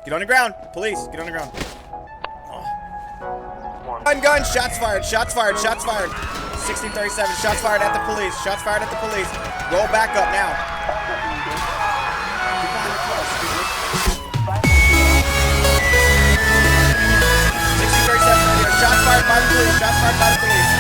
Get on the ground. Police, get on the ground. Oh. Gun, shots fired, shots fired, shots fired. 1637, shots fired at the police, shots fired at the police. Roll back up now. 1637, shots fired by the police, shots fired by the police.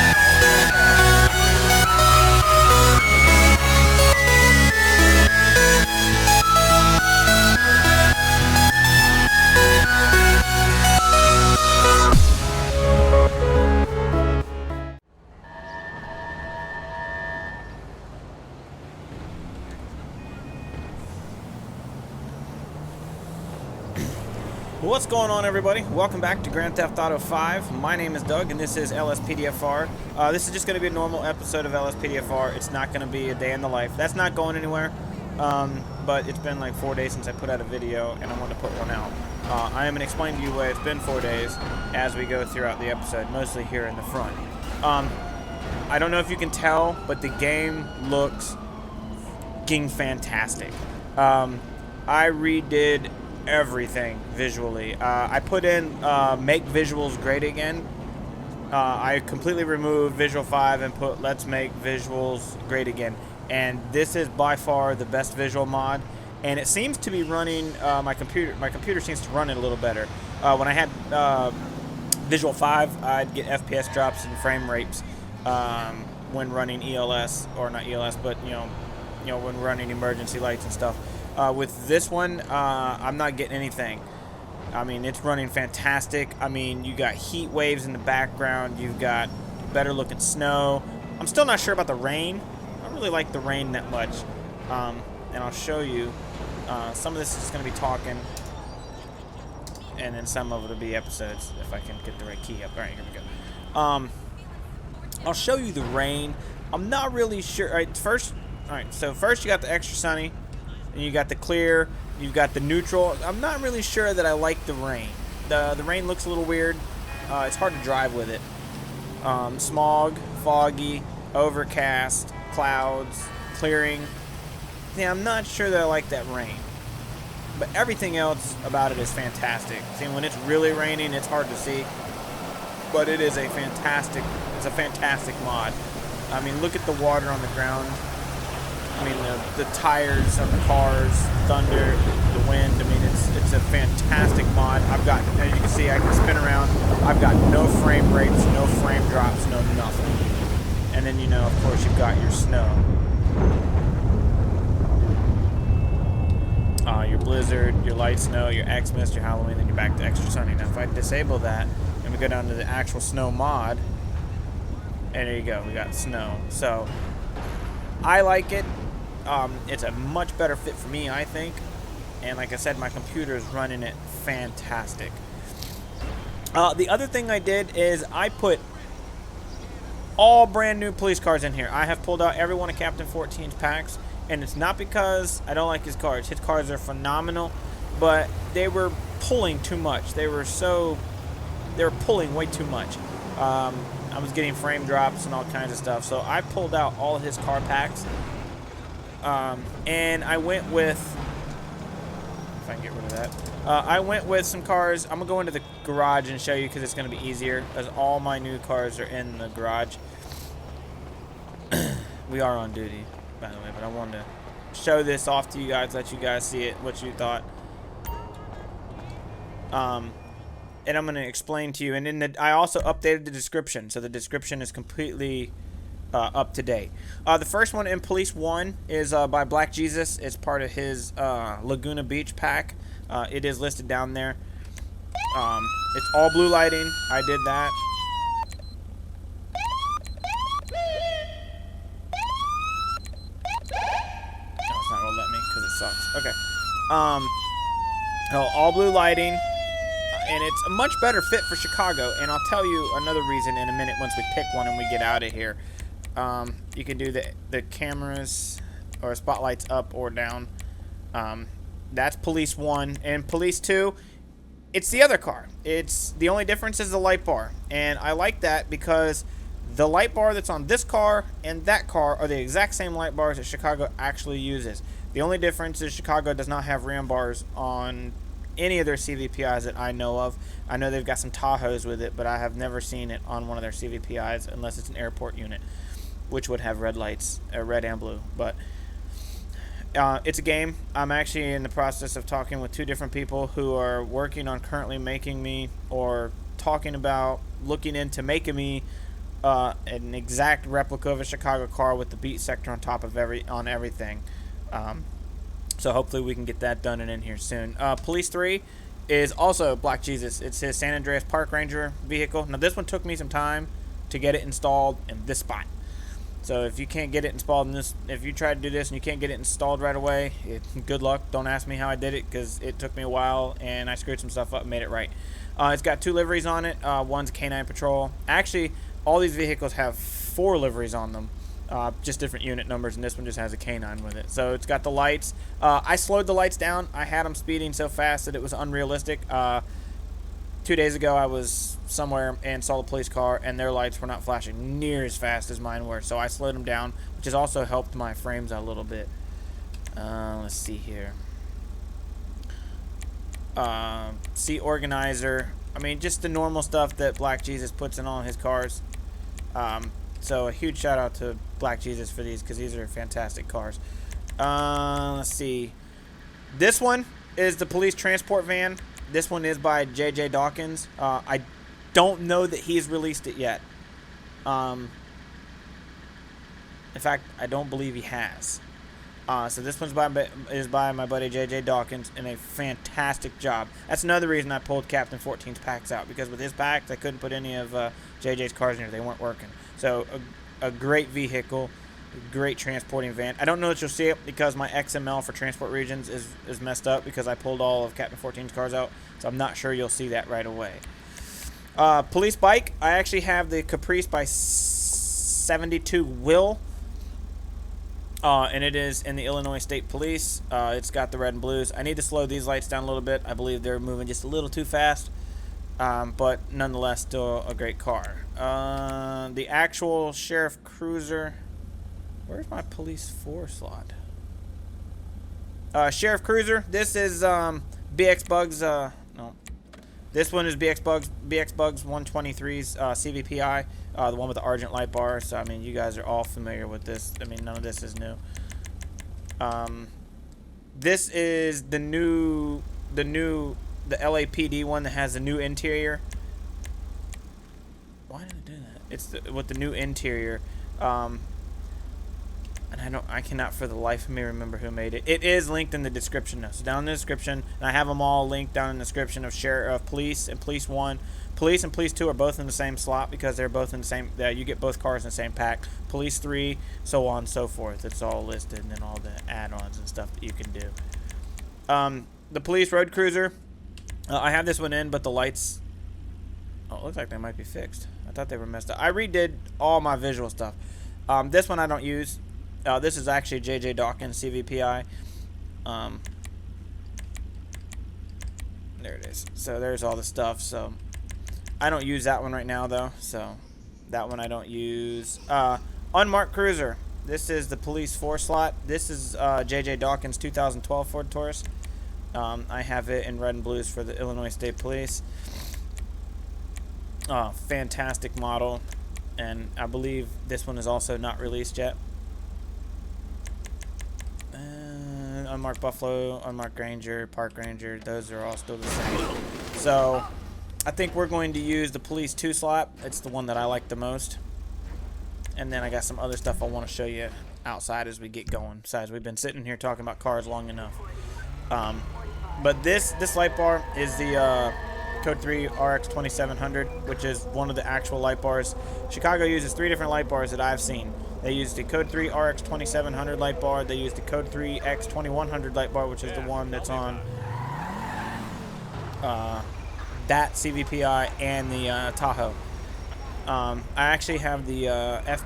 What's going on, everybody? Welcome back to Grand Theft Auto 5. My name is Doug, and this is LSPDFR. This is just going to be a normal episode of LSPDFR. It's not going to be a day in the life. That's not going anywhere, but it's been like 4 days since I put out a video, and I wanted to put one out. I am going to explain to you why it's been 4 days as we go throughout the episode, mostly here in the front. I don't know if you can tell, but the game looks fucking fantastic. I redid everything visually. I put in make visuals great again. I completely removed Visual 5 and put let's make visuals great again, and this is by far the best visual mod, and it seems to be running my computer seems to run it a little better. When I had Visual 5, I'd get FPS drops and frame rates when running ELS, or not ELS, but you know when running emergency lights and stuff. With this one, I'm not getting anything. I mean, it's running fantastic. I mean, you got heat waves in the background. You've got better looking snow. I'm still not sure about the rain. I don't really like the rain that much. And I'll show you. Some of this is going to be talking, and then some of it will be episodes, if I can get the right key up. All right, here we go. I'll show you the rain. I'm not really sure. All right, so first you got the extra sunny. And you got the clear, you've got the neutral. I'm not really sure that I like the rain. The rain looks a little weird. It's hard to drive with it. Smog, foggy, overcast, clouds, clearing. Yeah, I'm not sure that I like that rain. But everything else about it is fantastic. See, when it's really raining, it's hard to see. But it is it's a fantastic mod. I mean, look at the water on the ground. I mean, the tires of the cars, thunder, the wind. I mean, it's a fantastic mod. I've got, as you can see, I can spin around. I've got no frame rates, no frame drops, no nothing. And then, of course, you've got your snow. Your blizzard, your light snow, your Xmas, your Halloween, then you're back to extra sunny. Now, if I disable that, and we go down to the actual snow mod, and there you go, we got snow. So, I like it. It's a much better fit for me, I think. And like I said, my computer is running it fantastic. The other thing I did is I put all brand new police cars in here. I have pulled out every one of Captain 14's packs. And it's not because I don't like his cars. His cars are phenomenal. But they were pulling too much. They were pulling way too much. I was getting frame drops and all kinds of stuff. So I pulled out all of his car packs. And I went with, if I can get rid of that, I went with some cars. I'm going to go into the garage and show you because it's going to be easier, as all my new cars are in the garage. We are on duty, by the way, but I wanted to show this off to you guys, let you guys see it, what you thought. And I'm going to explain to you. And I also updated the description, so the description is completely up to date. The first one in Police 1 is by Black Jesus. It's part of his Laguna Beach pack. It is listed down there. It's all blue lighting. I did that. No, it's not going to let me because it sucks. Okay. All blue lighting. And it's a much better fit for Chicago. And I'll tell you another reason in a minute once we pick one and we get out of here. You can do the cameras or spotlights up or down. That's Police 1. And Police 2, it's the other car. It's the only difference is the light bar. And I like that because the light bar that's on this car and that car are the exact same light bars that Chicago actually uses. The only difference is Chicago does not have ram bars on any of their CVPIs that I know of. I know they've got some Tahoes with it, but I have never seen it on one of their CVPIs unless it's an airport unit, which would have red lights, red and blue. But it's a game. I'm actually in the process of talking with 2 different people who are working on currently making me, or talking about looking into making me an exact replica of a Chicago car with the beat sector on top of everything. So hopefully we can get that done and in here soon. PoliceT is also Black Jesus. It's his San Andreas Park Ranger vehicle. Now this one took me some time to get it installed in this spot. So if you can't get it installed in this, if you try to do this and you can't get it installed right away, good luck. Don't ask me how I did it, because it took me a while and I screwed some stuff up and made it right. It's got 2 liveries on it. One's a Canine Patrol. Actually, all these vehicles have 4 liveries on them, just different unit numbers, and this one just has a Canine with it. So it's got the lights. I slowed the lights down. I had them speeding so fast that it was unrealistic. 2 days ago, I was somewhere and saw a police car, and their lights were not flashing near as fast as mine were. So I slowed them down, which has also helped my frames out a little bit. Let's see here. Seat organizer. I mean, just the normal stuff that Black Jesus puts in all his cars. So a huge shout out to Black Jesus for these, because these are fantastic cars. Let's see. This one is the police transport van. This one is by JJ Dawkins. I don't know that he's released it yet. In fact, I don't believe he has. So this one's by my buddy JJ Dawkins, and a fantastic job. That's another reason I pulled Captain 14's packs out, because with his packs I couldn't put any of JJ's cars in here. They weren't working. So a great vehicle, a great transporting van. I don't know that you'll see it because my XML for transport regions is messed up, because I pulled all of Captain 14's cars out. So I'm not sure you'll see that right away. Police bike. I actually have the Caprice by 72 Will. And it is in the Illinois State Police. It's got the red and blues. I need to slow these lights down a little bit. I believe they're moving just a little too fast. But nonetheless, still a great car. The actual Sheriff Cruiser. Where's my Police 4 slot? Sheriff Cruiser. This is BX Bugs. No. This one is BX Bugs 123's CVPI. The one with the Argent light bar. So I mean, you guys are all familiar with this. I mean, none of this is new. This is the LAPD one that has a new interior. Why did it do that? It's with the new interior. And I cannot for the life of me remember who made it. It is linked in the description now. So down in the description, and I have them all linked down in the description of Police and Police 1. Police and Police 2 are both in the same slot, because they're both in the same, you get both cars in the same pack. Police 3, so on and so forth. It's all listed, and then all the add-ons and stuff that you can do. The Police Road Cruiser, I have this one in, but the lights, it looks like they might be fixed. I thought they were messed up. I redid all my visual stuff. This one I don't use. This is actually JJ Dawkins CVPI. There it is. So there's all the stuff. So I don't use that one right now, though. So that one I don't use. Unmarked Cruiser. This is the Police 4 slot. This is JJ Dawkins 2012 Ford Taurus. I have it in red and blues for the Illinois State Police. Fantastic model. And I believe this one is also not released yet. Unmarked Buffalo, Unmarked Ranger, Park Ranger, those are all still the same. So I think we're going to use the Police 2 slot. It's the one that I like the most. And then I got some other stuff I want to show you outside as we get going. Besides, we've been sitting here talking about cars long enough. But this light bar is the Code 3 RX 2700, which is one of the actual light bars. Chicago uses 3 different light bars that I've seen. They use the Code 3 RX 2700 light bar. They use the Code 3 X 2100 light bar, which is the one that's on that CVPI and the Tahoe. I actually have the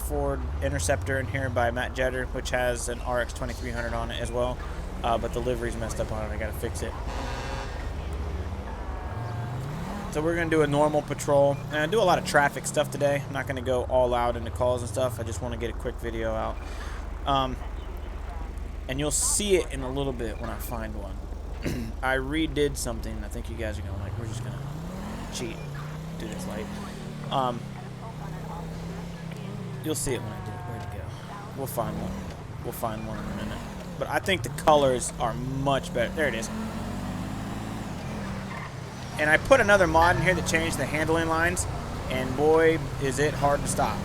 Ford Interceptor in here by Matt Jetter, which has an RX 2300 on it as well. But the livery's messed up on it. I gotta fix it. So we're going to do a normal patrol. And I do a lot of traffic stuff today. I'm not going to go all out into calls and stuff. I just want to get a quick video out. And you'll see it in a little bit when I find one. I redid something. I think you guys are going like, we're just gonna cheat, do this light. You'll see it when I do it. Where'd it go? We'll find one. We'll find one in a minute. But I think the colors are much better. There it is. And I put another mod in here that changed the handling lines, and boy, is it hard to stop.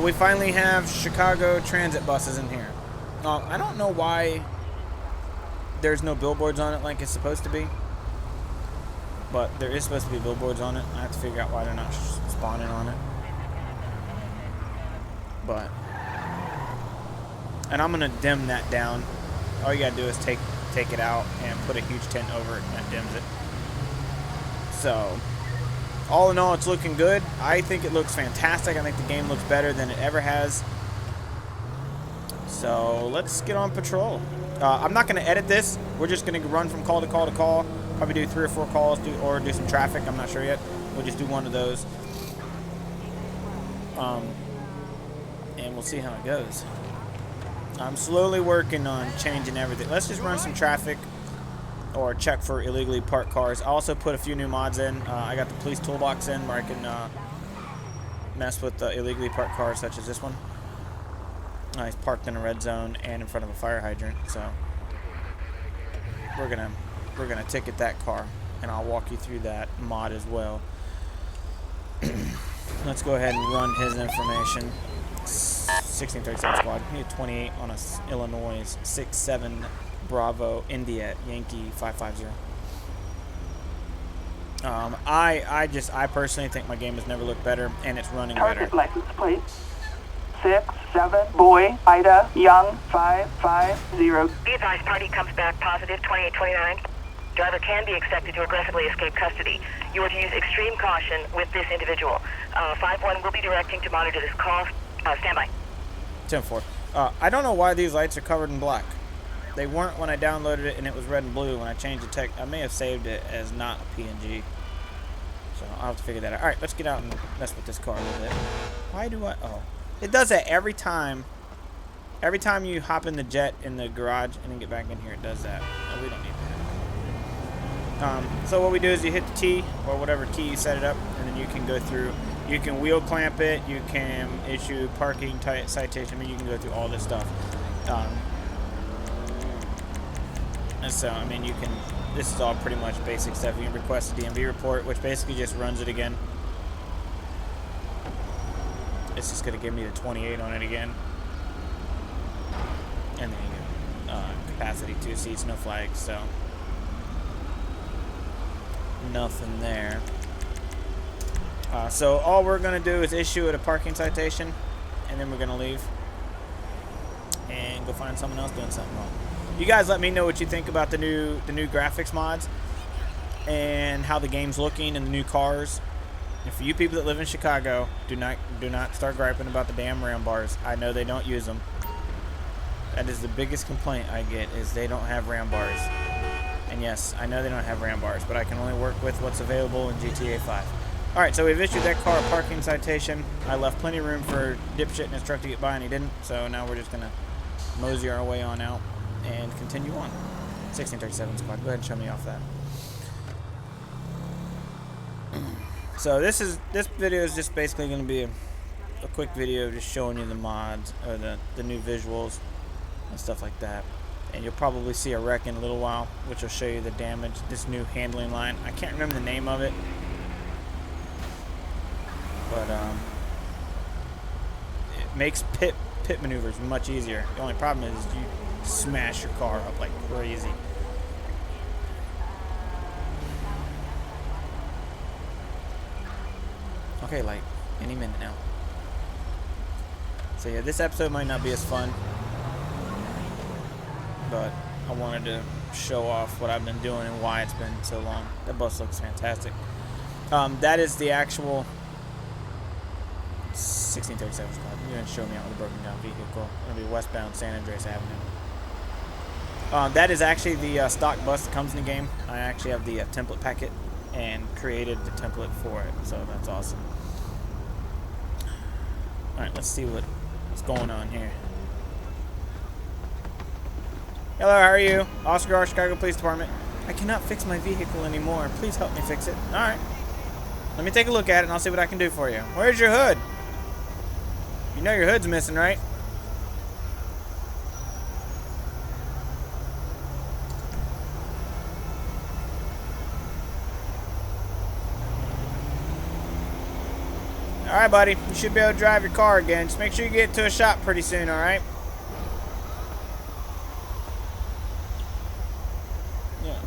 We finally have Chicago transit buses in here. I don't know why there's no billboards on it like it's supposed to be, but there is supposed to be billboards on it. I have to figure out why they're not spawning on it. But, and I'm gonna dim that down. All you gotta do is take it out and put a huge tint over it, and that dims it. So, all in all, it's looking good. I think it looks fantastic. I think the game looks better than it ever has. So, let's get on patrol. I'm not going to edit this. We're just going to run from call to call to call. Probably do 3 or 4 calls or do some traffic. I'm not sure yet. We'll just do one of those. And we'll see how it goes. I'm slowly working on changing everything. Let's just run some traffic or check for illegally parked cars. I also put a few new mods in. I got the police toolbox in where I can mess with illegally parked cars such as this one. He's parked in a red zone and in front of a fire hydrant, so we're gonna ticket that car, and I'll walk you through that mod as well. Let's go ahead and run his information. 1637 squad. We need 28 on a Illinois 67 Bravo India Yankee 550. I personally think my game has never looked better, and it's running better. Target license plate 67 Boy Ida Young 550. Be advised, party comes back positive 2829. Driver can be expected to aggressively escape custody. You are to use extreme caution with this individual. 5-1 will be directing to monitor this call. Stand by. 10-4. I don't know why these lights are covered in black. They weren't when I downloaded it, and it was red and blue. When I changed the text, I may have saved it as not a PNG. So I'll have to figure that out. All right, let's get out and mess with this car a little bit. Why do I? Oh, it does that every time. Every time you hop in the jet in the garage and then get back in here, it does that. No, we don't need that. So what we do is you hit the T or whatever key you set it up, and then you can go through. You can wheel clamp it. You can issue parking citation. I mean, you can go through all this stuff. And so, I mean, you can. This is all pretty much basic stuff. You can request a DMV report, which basically just runs it again. It's just going to give me the 28 on it again. And then you get capacity 2 seats, no flags, so nothing there. So all we're going to do is issue it a parking citation, and then we're going to leave and go find someone else doing something wrong. You guys let me know what you think about the new graphics mods and how the game's looking and the new cars. And for you people that live in Chicago, do not start griping about the damn RAM bars. I know they don't use them. That is the biggest complaint I get, is they don't have RAM bars. And yes, I know they don't have RAM bars, but I can only work with what's available in GTA5. Alright, so we've issued that car a parking citation. I left plenty of room for dipshit in his truck to get by, and he didn't. So now we're just going to mosey our way on out and continue on. 1637 squad, go ahead and show me off that. So this video is just basically going to be a quick video just showing you the mods, or the new visuals and stuff like that. And you'll probably see a wreck in a little while, which will show you the damage. This new handling line, I can't remember the name of it, but it makes pit maneuvers much easier. The only problem is you smash your car up like crazy. Okay, like any minute now. So yeah, this episode might not be as fun, but I wanted to show off what I've been doing and why it's been so long. That bus looks fantastic. That is the actual 1637 squad. You're going to show me out with a broken down vehicle. It's going to be westbound San Andreas Avenue. That is actually the stock bus that comes in the game. I actually have the template packet and created the template for it, so that's awesome. Alright, let's see what's going on here. Hello, how are you? Oscar R, Chicago Police Department. I cannot fix my vehicle anymore. Please help me fix it. All right. Let me take a look at it, and I'll see what I can do for you. Where's your hood? You know your hood's missing, right? All right, buddy. You should be able to drive your car again. Just make sure you get to a shop pretty soon, all right? Yeah.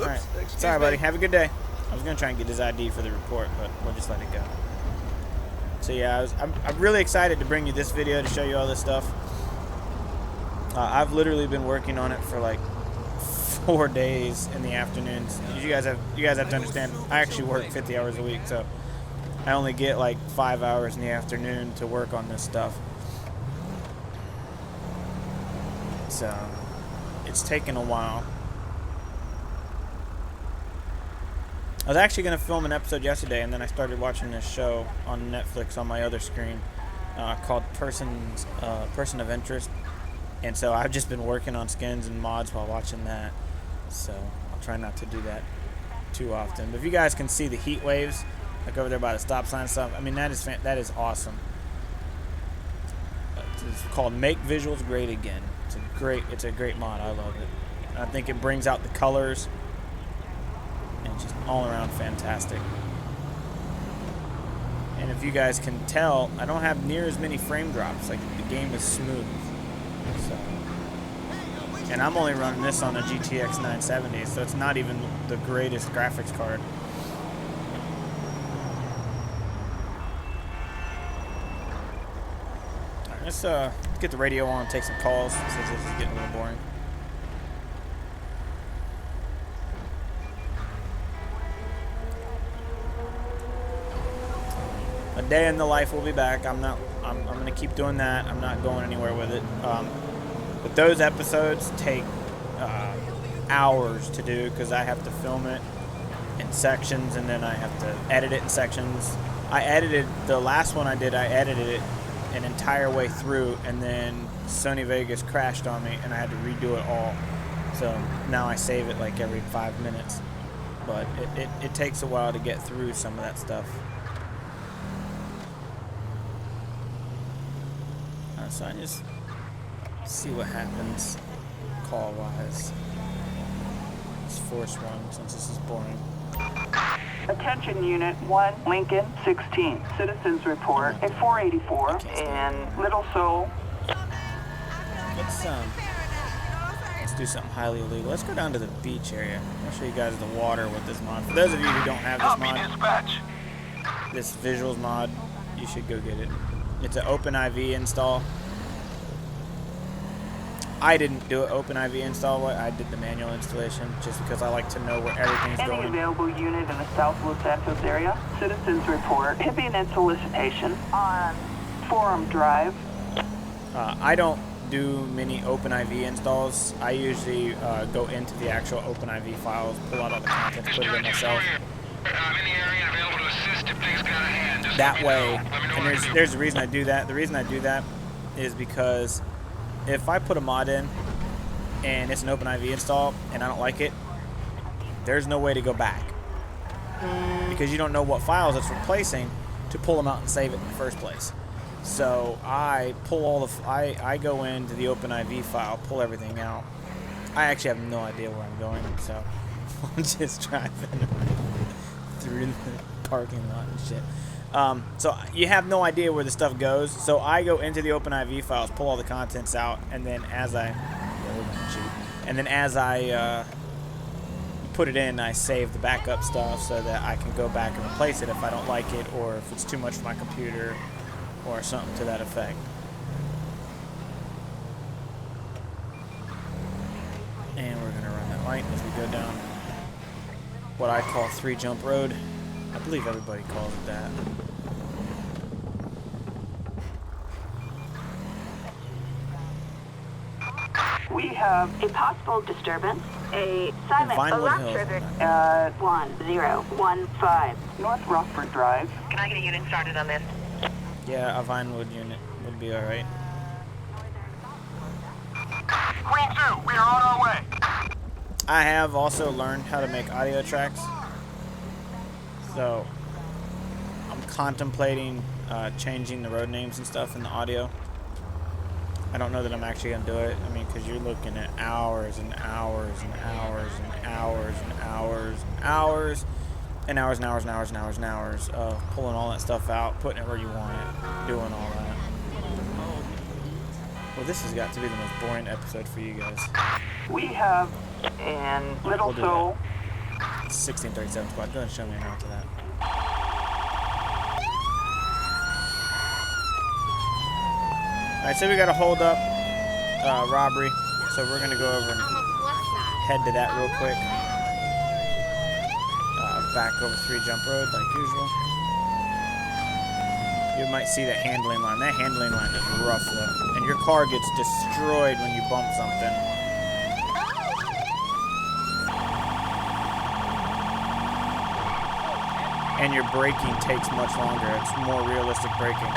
All right. Sorry, buddy. Have a good day. I was going to try and get his ID for the report, but we'll just let it go. So, yeah, I'm really excited to bring you this video to show you all this stuff. I've literally been working on it for like 4 days in the afternoons. You guys have to understand, I actually work 50 hours a week, so I only get like 5 hours in the afternoon to work on this stuff. So it's taken a while. I was actually going to film an episode yesterday, and then I started watching this show on Netflix on my other screen called Person of Interest. And so I've just been working on skins and mods while watching that. So I'll try not to do that too often. But if you guys can see the heat waves, like over there by the stop sign and stuff, I mean, that is awesome. It's called Make Visuals Great Again. It's a great mod. I love it. I think it brings out the colors. And it's just all around fantastic. And if you guys can tell, I don't have near as many frame drops. Like, the game is smooth. So, and I'm only running this on a GTX 970, so it's not even the greatest graphics card. Alright, let's get the radio on and take some calls since this is getting a little boring. A day in the life will be back. I'm gonna keep doing that. I'm not going anywhere with it. But those episodes take hours to do because I have to film it in sections and then I have to edit it in sections. The last one I did, I edited it an entire way through, and then Sony Vegas crashed on me and I had to redo it all. So now I save it like every 5 minutes. But it takes a while to get through some of that stuff. So I just see what happens call-wise. Let's force one since this is boring. Attention Unit 1, Lincoln 16. Citizens report a 484 in Little Seoul. Let's do something highly illegal. Let's go down to the beach area. I'll show you guys the water with this mod. For those of you who don't have this mod, this visuals mod, you should go get it. It's an OpenIV install. I didn't do an OpenIV install. I did the manual installation just because I like to know where everything's going. Any available unit in the South Los Santos area. Citizens report tipping and solicitation on Forum Drive. I don't do many OpenIV installs. I usually go into the actual OpenIV files, pull out all the contents, put it in myself. That way, and there's a reason I do that. The reason I do that is because if I put a mod in and it's an OpenIV install and I don't like it, there's no way to go back because you don't know what files it's replacing to pull them out and save it in the first place. So I pull I go into the OpenIV file, pull everything out. I actually have no idea where I'm going, so I'm just driving through the parking lot and shit. So you have no idea where the stuff goes. So I go into the OpenIV files, pull all the contents out, and then as I put it in, I save the backup stuff so that I can go back and replace it if I don't like it or if it's too much for my computer or something to that effect. And we're gonna run that light as we go down what I call 3-jump road. I believe everybody calls it that. We have A possible disturbance. A silent Vinewood alarm Hills. trigger. at 1015. North Rockford Drive. Can I get a unit started on this? Yeah, a Vinewood unit would be alright. Queen 2, we are on our way. I have also learned how to make audio tracks. So, I'm contemplating changing the road names and stuff in the audio. I don't know that I'm actually going to do it. I mean, because you're looking at hours and hours and hours and hours and hours and hours and hours and hours and hours and hours and hours of pulling all that stuff out, putting it where you want it, doing all that. Well, this has got to be the most boring episode for you guys. We have in Little We'll do Seoul. 1637 squad. Go ahead and show me how to that. Alright, so we got to hold up robbery. So we're going to go over and head to that real quick. Back over 3 Jump Road like usual. You might see that handling line. That handling line is rough though. And your car gets destroyed when you bump something. And your braking takes much longer. It's more realistic braking.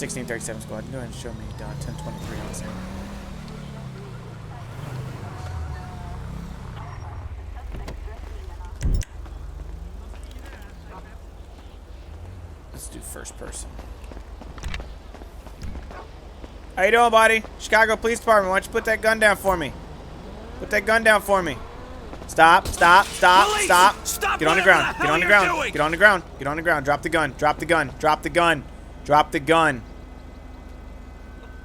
1637 squad. Go ahead and show me 1023 on the same. Let's do first person. How you doing, buddy? Chicago Police Department, why don't you put that gun down for me? Put that gun down for me. Stop, stop, stop, Police! stop. Stop Get on the whatever ground. the Get hell on the you're ground. doing! Get on the ground. Get on the ground. Drop the gun. Drop the gun. Drop the gun. Drop the gun.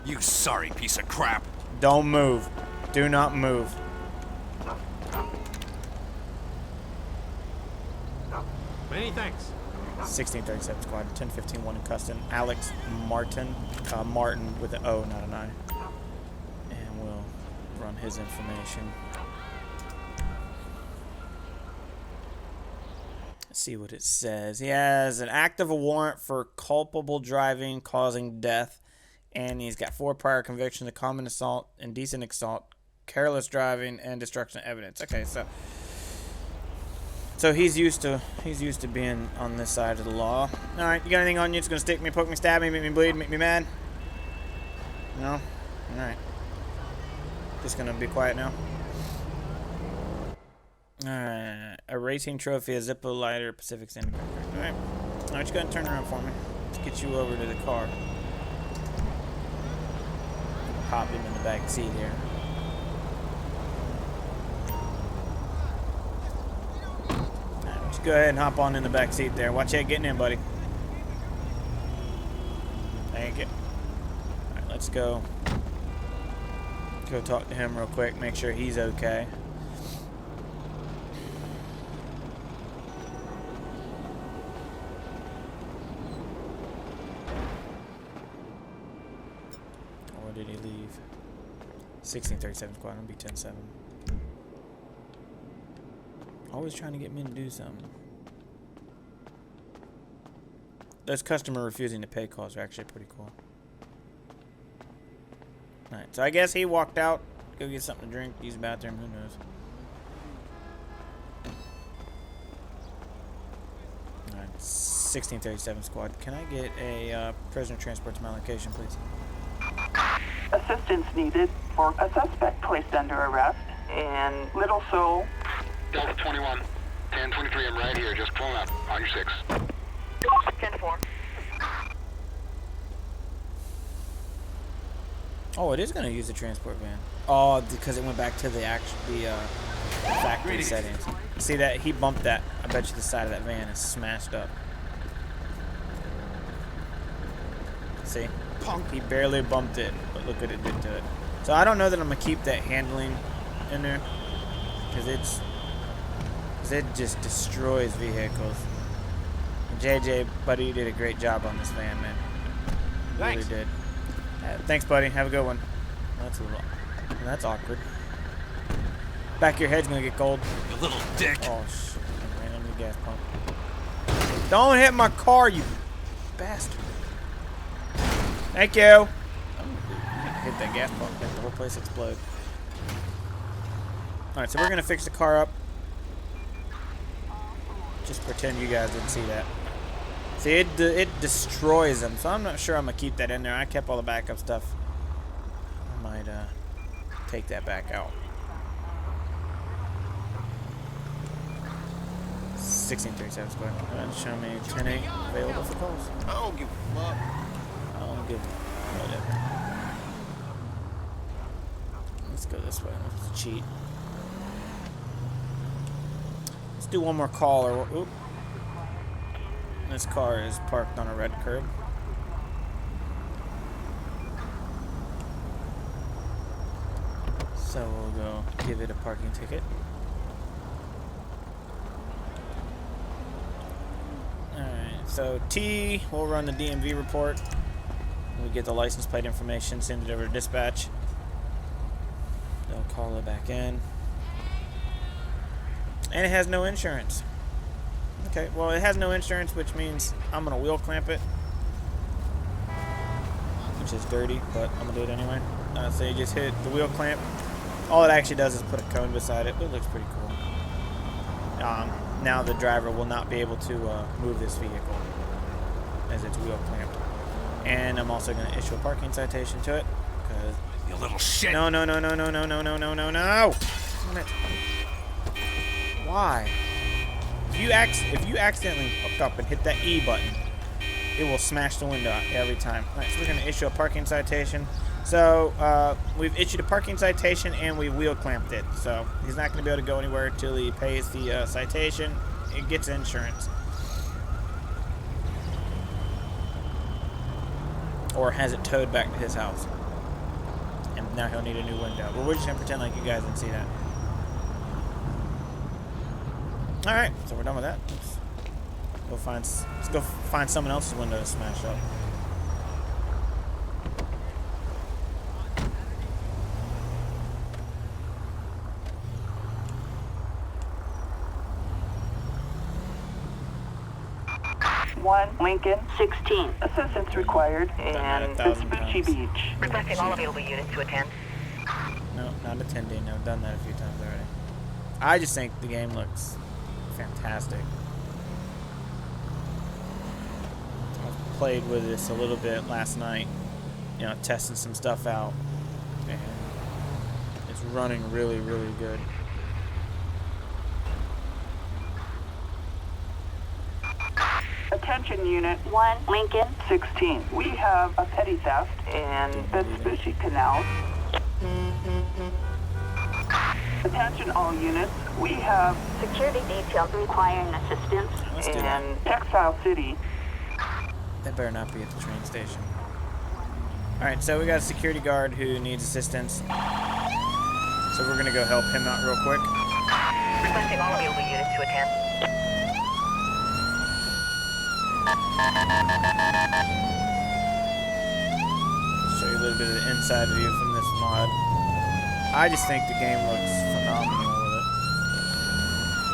You sorry piece of crap. Don't move. Do not move. Many thanks. 1637 squad. 1015 1 in Custon. Alex Martin. Martin with an O, not an I. And we'll run his information. Let's see what it says. He has an active warrant for culpable driving causing death. And he's got 4 prior convictions of common assault, indecent assault, careless driving, and destruction of evidence. Okay, so he's used to being on this side of the law. All right, you got anything on you? It's gonna stick me, poke me, stab me, make me bleed, make me mad? No. All right. Just gonna be quiet now. All right. A racing trophy, a Zippo lighter, Pacific Standard. All right. All right, you go ahead and turn around for me. Let's get you over to the car. Hop him in the back seat here. Alright, just go ahead and hop on in the back seat there. Watch out getting in, buddy. Thank you. Alright, let's go. Go talk to him real quick, make sure he's okay. Or did he leave? 1637 squad, I'm gonna be 10-7. Always trying to get me to do something. Those customer refusing to pay calls are actually pretty cool. Alright, so I guess he walked out, go get something to drink, use the bathroom, who knows. Alright, 1637 squad, can I get a prisoner transport to my location, please? Assistance needed for a suspect placed under arrest in Little Seoul. Delta 21, 1023, I'm right here, just pulling up on your 6. 10-4. Oh, it is going to use the transport van. Oh, because it went back to the factory settings. See that? He bumped that. I bet you the side of that van is smashed up. See? Punk. He barely bumped it, but look what it did to it. So I don't know that I'm going to keep that handling in there. Because it just destroys vehicles. JJ, buddy, you did a great job on this van, man. You really did. Thanks, buddy. Have a good one. That's a little. That's awkward. Back of your head's gonna get cold. You little dick. Oh shit! I ran into the gas pump. Don't hit my car, you bastard. Thank you. Oh, hit that gas pump. Make the whole place explode. All right, so we're gonna fix the car up. Just pretend you guys didn't see that. See, it destroys them, so I'm not sure I'm gonna keep that in there. I kept all the backup stuff. I might take that back out. 1637 square. Show me 10-8 available for calls. I don't give a fuck. I don't give whatever. Let's go this way. Let's cheat. Let's do one more call. Or oop. This car is parked on a red curb. So we'll go give it a parking ticket. Alright, so T, we'll run the DMV report. We get the license plate information, send it over to dispatch. They'll call it back in. And it has no insurance. Okay, well it has no insurance, which means I'm gonna wheel clamp it. Which is dirty, but I'm gonna do it anyway. So you just hit the wheel clamp. All it actually does is put a cone beside it, but it looks pretty cool. Now the driver will not be able to move this vehicle as it's wheel clamped. And I'm also going to issue a parking citation to it. Cause You little shit. no. Damn it. Why? If you accidentally hook up and hit that E button, it will smash the window out every time. Alright, so we're going to issue a parking citation. So we've issued a parking citation and we wheel clamped it. So he's not going to be able to go anywhere until he pays the citation. It gets insurance. Or has it towed back to his house. And now he'll need a new window. But we're just going to pretend like you guys didn't see that. Alright, so we're done with that. Let's go find someone else's window to smash up. One Lincoln, 16. assistance required in Done that 1,000 Vespucci times. Beach. Requesting all available units to attend. No, not attending. I've done that a few times already. I just think the game looks fantastic. I played with this a little bit last night, you know, testing some stuff out, and it's running really, really good. Attention unit 1 Lincoln. 16. We have a petty theft in Vespucci Canal. Attention all units. We have Security details requiring assistance. Let's do that. in Textile City. That better not be at the train station. Alright, so we got a security guard who needs assistance. So we're gonna go help him out real quick. Requesting all available units to attend. Show you a little bit of the inside view from this mod. I just think the game looks phenomenal with it.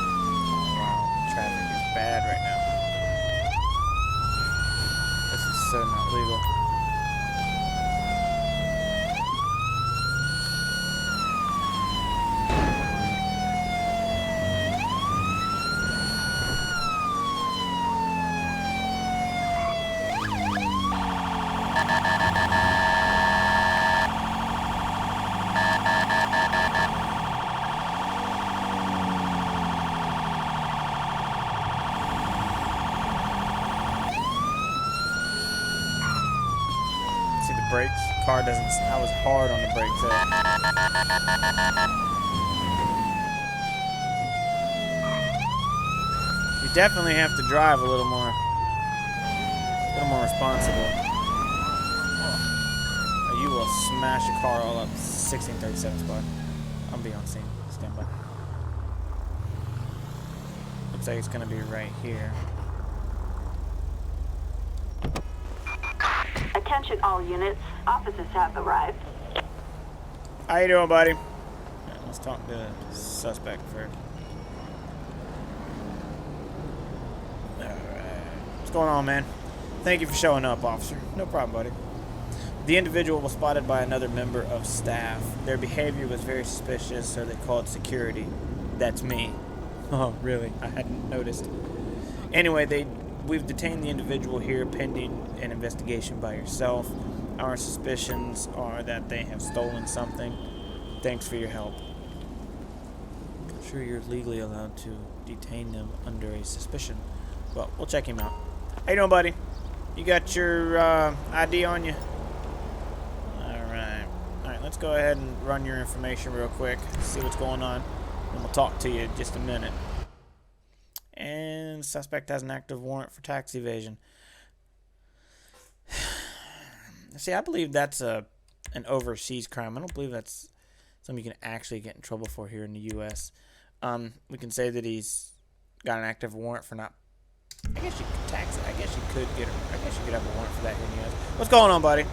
Oh, wow, traffic is bad right now. This is so not legal. See the brakes? Car doesn't. I was hard on the brakes there. You definitely have to drive a little more responsible. Or you will smash a car all up. 1637 squad. I'm be on scene. Stand by. Looks like it's gonna be right here. Attention all units. Officers have arrived. How you doing, buddy? Yeah, let's talk to the suspect first. Alright. What's going on, man? Thank you for showing up, officer. No problem, buddy. The individual was spotted by another member of staff. Their behavior was very suspicious, so they called security. That's me. Oh, really? I hadn't noticed. Anyway, they we've detained the individual here pending an investigation by yourself. Our suspicions are that they have stolen something. Thanks for your help. I'm sure you're legally allowed to detain them under a suspicion. Well, we'll check him out. How you doing, buddy? You got your ID on you? Alright. Alright, let's go ahead and run your information real quick. See what's going on. And we'll talk to you in just a minute. And suspect has an active warrant for tax evasion. See, I believe that's an overseas crime. I don't believe that's something you can actually get in trouble for here in the U.S. We can say that he's got an active warrant for not... I guess you could tax it. I guess you could get him. I guess you could have a warrant for that here in the U.S. What's going on, buddy?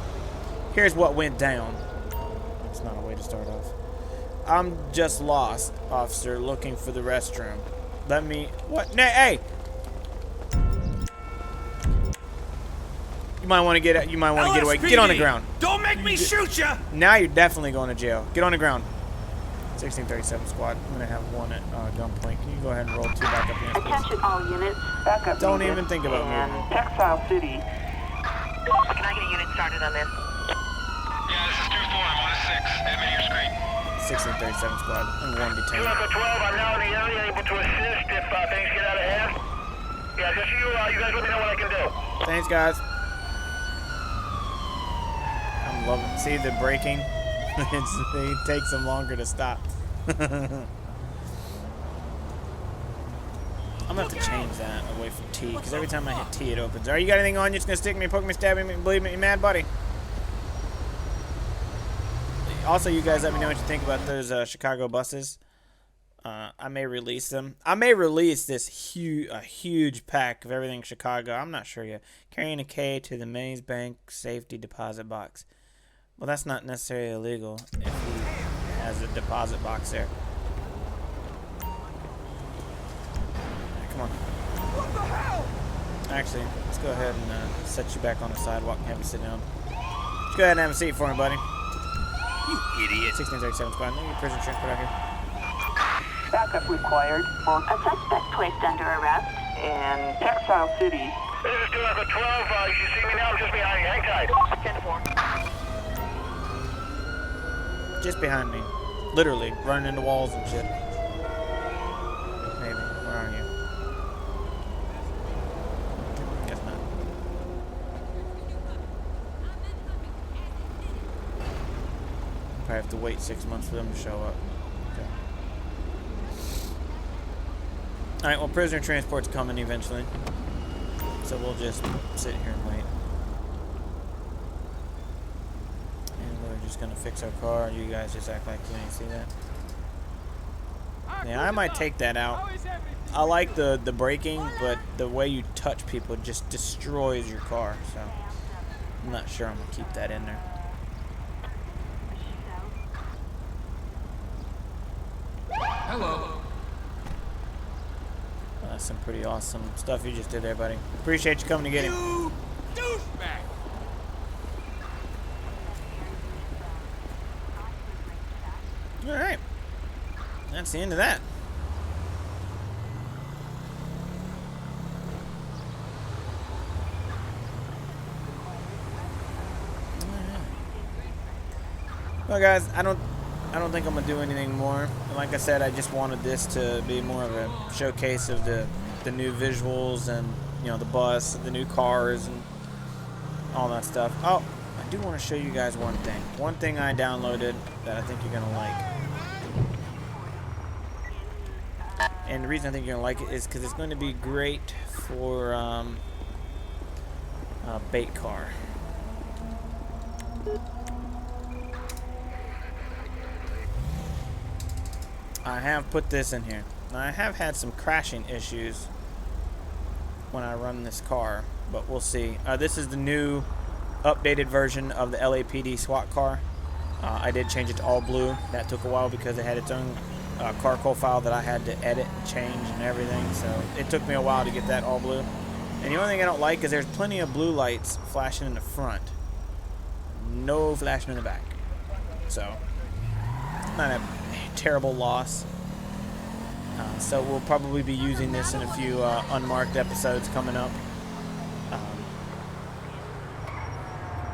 Here's what went down. That's not a way to start off. I'm just lost, officer, looking for the restroom. Let me... What? Hey! You might want to get. You might want to get away. Get on the ground. Don't make me shoot you! Now you're definitely going to jail. Get on the ground. 1637 squad. I'm gonna have one at gunpoint. Can you go ahead and roll 2 backup units? Attention all units. Backup Don't units even think about in moving. Textile City. Can I get a unit started on this? Yeah, this is 2-4. I'm on a 6. Admin your screen. 1637 squad. And 1 detained. 12, I'm now in the area, able to assist if things get out of hand. Yeah, just you guys let me know what I can do. Thanks, guys. I'm loving. See the braking? It takes them longer to stop. I'm gonna have to change that away from T, because every time I hit T, it opens. Are you got anything on you? Just gonna stick me, poke me, stab me, bleed me, you mad, buddy? Also, you guys let me know what you think about those Chicago buses. I may release them. I may release this huge pack of everything Chicago. I'm not sure yet. Carrying a K to the Maze Bank safety deposit box. Well, that's not necessarily illegal if he has a deposit box there. Right, come on. What the hell? Actually, let's go ahead and set you back on the sidewalk and have you sit down. Let's go ahead and have a seat for me, buddy. You idiot. 1637 squad. No, your prison transport out here. Backup required for A suspect placed under arrest. in Textile City. This is 2 Echo 12, you should see me now, I'm just behind you, hang tight. 10-4. Just behind me. Literally, running into walls and shit. Maybe. Where are you? Guess not. Probably have to wait 6 months for them to show up. Okay. Alright, well, prisoner transport's coming eventually. So we'll just sit here and wait. Just gonna fix our car. You guys just act like you ain't see that. Yeah, I might take that out. I like the braking, but the way you touch people just destroys your car. So I'm not sure I'm gonna keep that in there. Hello. That's some pretty awesome stuff you just did there, buddy. Appreciate you coming to get him. You douchebag. Alright. That's the end of that. Well, guys, I don't think I'm gonna do anything more. Like I said, I just wanted this to be more of a showcase of the new visuals and, you know, the bus, the new cars, and all that stuff. Oh, I do want to show you guys one thing. One thing I downloaded that I think you're gonna like. And the reason I think you're gonna like it is because it's going to be great for a bait car. I have put this in here. Now, I have had some crashing issues when I run this car, but we'll see. This is the new updated version of the LAPD SWAT car. I did change it to all blue. That took a while because it had its own car profile that I had to edit and change and everything, so it took me a while to get that all blue. And the only thing I don't like is there's plenty of blue lights flashing in the front, no flashing in the back. So it's not a terrible loss. So we'll probably be using this in a few unmarked episodes coming up.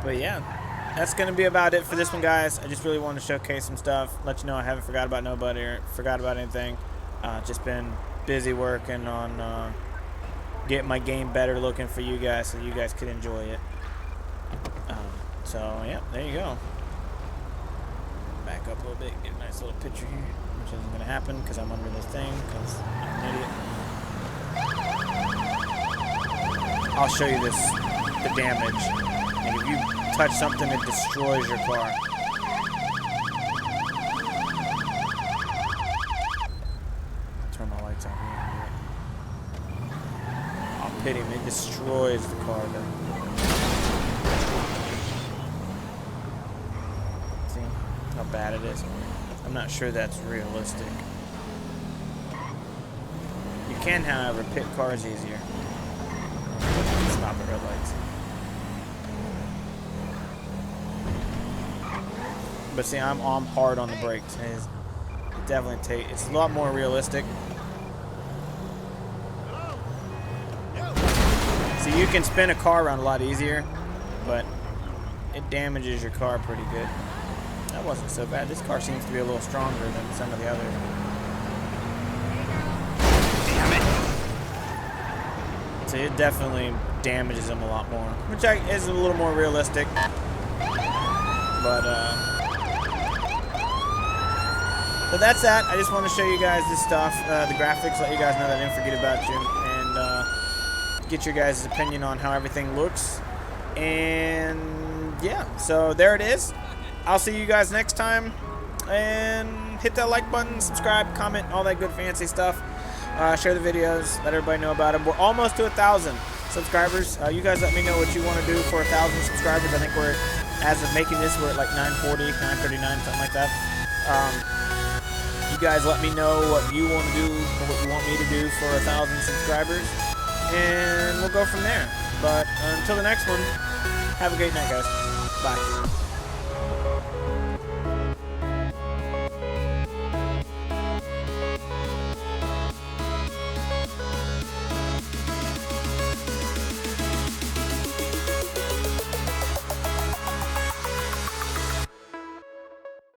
But yeah, that's going to be about it for this one, guys. I just really wanted to showcase some stuff, let you know I haven't forgot about nobody or forgot about anything. Just been busy working on getting my game better looking for you guys so you guys could enjoy it. So, yeah, there you go. Back up a little bit, get a nice little picture here, which isn't going to happen because I'm under this thing because I'm an idiot. I'll show you this, the damage. And if you touch something, it destroys your car. Turn my lights on here. I'll pity him, it destroys the car though. See how bad it is? I'm not sure that's realistic. You can, however, pit cars easier. Stop at red lights. But see, I'm hard on the brakes. It's definitely it's a lot more realistic. See, you can spin a car around a lot easier, but it damages your car pretty good. That wasn't so bad. This car seems to be a little stronger than some of the others. Damn it. So it definitely damages them a lot more, which is a little more realistic. But so that's that. I just want to show you guys this stuff, the graphics, let you guys know that I didn't forget about you, and get your guys' opinion on how everything looks. And yeah, so there it is. I'll see you guys next time, and hit that like button, subscribe, comment, all that good fancy stuff. Share the videos, let everybody know about them. We're almost to 1,000 subscribers. You guys let me know what you want to do for 1,000 subscribers. I think as of making this, we're at like 940, 939, something like that. You guys let me know what you want to do or what you want me to do for 1,000 subscribers, and we'll go from there. But until the next one, have a great night, guys. Bye.